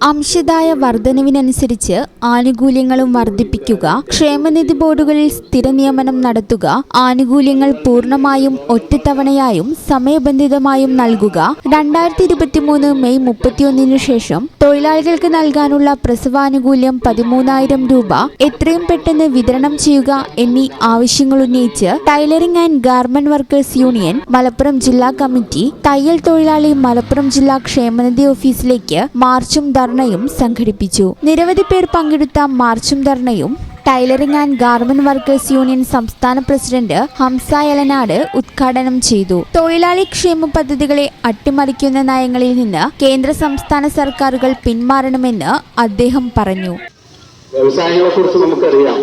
അംശദായ വർധനവിനനുസരിച്ച് ആനുകൂല്യങ്ങളും വർദ്ധിപ്പിക്കുക, ക്ഷേമനിധി ബോർഡുകളിൽ സ്ഥിര നിയമനം നടത്തുക, ആനുകൂല്യങ്ങൾ പൂർണ്ണമായും ഒറ്റത്തവണയായും സമയബന്ധിതമായും നൽകുക, 2023 മെയ് 31 ശേഷം തൊഴിലാളികൾക്ക് നൽകാനുള്ള പ്രസവാനുകൂല്യം 13,000 രൂപ എത്രയും പെട്ടെന്ന് വിതരണം ചെയ്യുക എന്നീ ആവശ്യങ്ങൾ ഉന്നയിച്ച് tailoring and garment workers union Malappuram ജില്ലാ കമ്മിറ്റി തയ്യൽ തൊഴിലാളി മലപ്പുറം ജില്ലാ ക്ഷേമനിധി ഓഫീസിലേക്ക് മാർച്ചും ധർണയും സംഘടിപ്പിച്ചു. നിരവധി പേർ പങ്കെടുത്ത മാർച്ചും ധർണയും tailoring and garment workers union സംസ്ഥാന പ്രസിഡന്റ് ഹംസ എലനാട് ഉദ്ഘാടനം ചെയ്തു. തൊഴിലാളി ക്ഷേമ പദ്ധതികളെ അട്ടിമറിക്കുന്ന നയങ്ങളിൽ നിന്ന് കേന്ദ്ര സംസ്ഥാന സർക്കാരുകൾ പിന്മാറണമെന്ന് അദ്ദേഹം പറഞ്ഞു. വ്യവസായങ്ങളെ കുറിച്ച് നമുക്കറിയാം.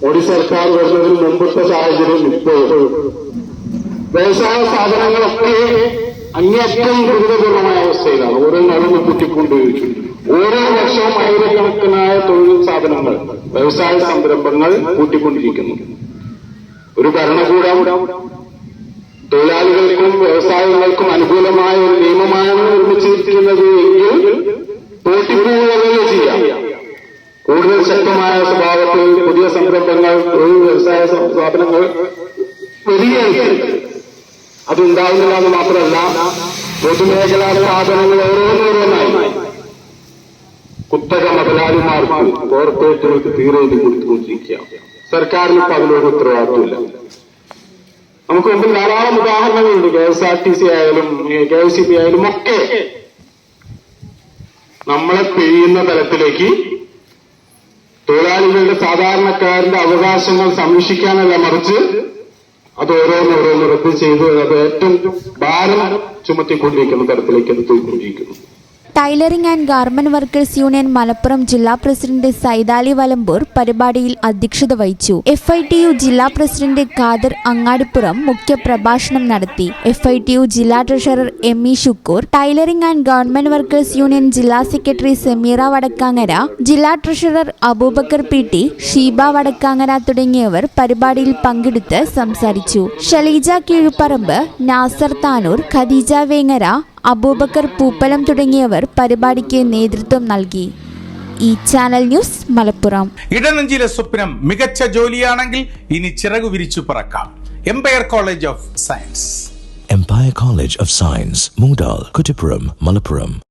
മോഡി സർക്കാർ വരുന്നതിന് മുമ്പത്തെ സാഹചര്യം ഇപ്പോഴും വ്യവസായ സ്ഥാപനങ്ങളൊക്കെ അങ്ങേയറ്റം ദുരിതപൂർണമായ അവസ്ഥയിലാണ്. ഓരോ നടുവും കുത്തിക്കൊണ്ടുപോയിട്ടുണ്ട്. ഓരോ വർഷവും ആയിരക്കണക്കിനായ തൊഴിൽ സ്ഥാപനങ്ങൾ, വ്യവസായ സംരംഭങ്ങൾ കൂട്ടിക്കൊണ്ടിരിക്കുന്നു. ഒരു ഭരണകൂടം തൊഴിലാളികൾക്കും വ്യവസായങ്ങൾക്കും അനുകൂലമായ ഒരു നിയമമാണ് നിർമ്മിച്ചിരിക്കുന്നത് എങ്കിൽ തോട്ടിപ്പോവുകയല്ല ചെയ്യാം. കൂടുതൽ ശക്തമായ സ്വഭാവത്തിൽ പുതിയ സംരംഭങ്ങൾ, തൊഴിൽ വ്യവസായ സ്ഥാപനങ്ങൾ വരികയാണ്. അതുണ്ടാവുന്നില്ല എന്ന് മാത്രമല്ല, പൊതുമേഖലാ സ്ഥാപനങ്ങൾ ഓരോന്നോരോന്നായി കുത്തക മുതലാളിമാർക്ക്, കോർപ്പറേറ്റുകൾക്ക് തീരെ ഇത് കൊടുത്തുകൊണ്ടിരിക്കുക. സർക്കാരിന് ഇപ്പൊ അതിലൊരു ഉത്തരവാദിത്വമില്ല. നമുക്ക് മുമ്പിൽ ധാരാളം ഉദാഹരണങ്ങളുണ്ട്. KSRTC ആയാലും KSCB ആയാലും ഒക്കെ നമ്മളെ പിഴിയുന്ന തലത്തിലേക്ക് തൊഴിലാളികളുടെ, സാധാരണക്കാരന്റെ അവകാശങ്ങൾ സംരക്ഷിക്കാനല്ല, മറിച്ച് അത് ഓരോന്നോരോന്ന് റദ്ദ് ചെയ്ത് അത് ഏറ്റവും ഭാരം ചുമത്തിക്കൊണ്ടിരിക്കുന്ന തരത്തിലേക്ക് അത് പോയിക്കൊണ്ടിരിക്കുന്നു. Tailoring and garment workers union Malappuram ജില്ലാ പ്രസിഡന്റ് സൈദാലി വലമ്പൂർ പരിപാടിയിൽ അധ്യക്ഷത വഹിച്ചു. FITU ജില്ലാ പ്രസിഡന്റ് ഖാദർ അങ്ങാടിപ്പുറം മുഖ്യപ്രഭാഷണം നടത്തി. FITU ജില്ലാ treasurer ME Shukoor, tailoring and government workers union ജില്ലാ സെക്രട്ടറി സമീറ വടക്കാങ്ങര, ജില്ലാ ട്രഷറർ അബൂബക്കർ PT, ഷീബ വടക്കാങ്ങര തുടങ്ങിയവർ പരിപാടിയിൽ പങ്കെടുത്ത് സംസാരിച്ചു. ഷലീജ കീഴുപറമ്പ്, നാസർ താനൂർ, ഖദീജ വേങ്ങര, അബൂബക്കർ പൂപ്പലം തുടങ്ങിയവർ പരിപാടിക്ക് നേതൃത്വം നൽകി. ഈ ചാനൽ ന്യൂസ് മലപ്പുറം. ഇടനെഞ്ചിലെ സ്വപ്നം മികച്ച ജോലിയാണെങ്കിൽ ഇനി ചിറകു വിരിച്ചു പറക്കാം. Empire college of science. Empire College of Science, Moondal, Kuttipuram, Malappuram.